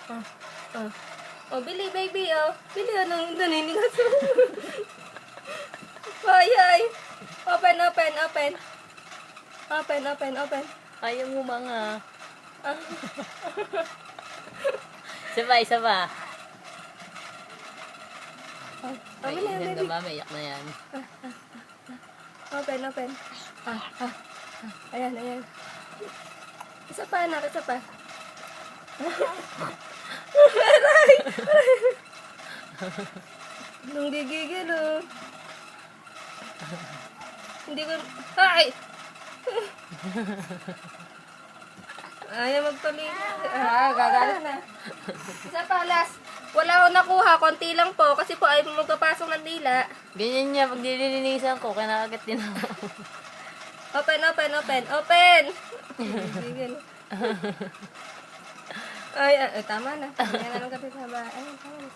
Oh, oh. Oh, bili, baby, oh. Bili, anong naninigas. Ay, ay. Open, open, open. Open, open, open. Ayaw mo mga. Ah. Isa pa. Oh, Ay, bili, yan baby. na mama, iyak na yan. Open, open. Ayan, ayan. Isa pa, anak, isa pa. Aray! Nung gigigil, oh. Hindi ko... Ay! Ayaw magpalinis. Gagalit na. Isa pa, last. Wala akong nakuha. Konti lang po. Kasi po ay magpapasok ng dila. Ganyan niya, pag nililinisan ko, kinakagat din ako. Open, open, open. Open! Gigigil. Ay, tama na. Kaya na ng kapit haba. Ay, tama na.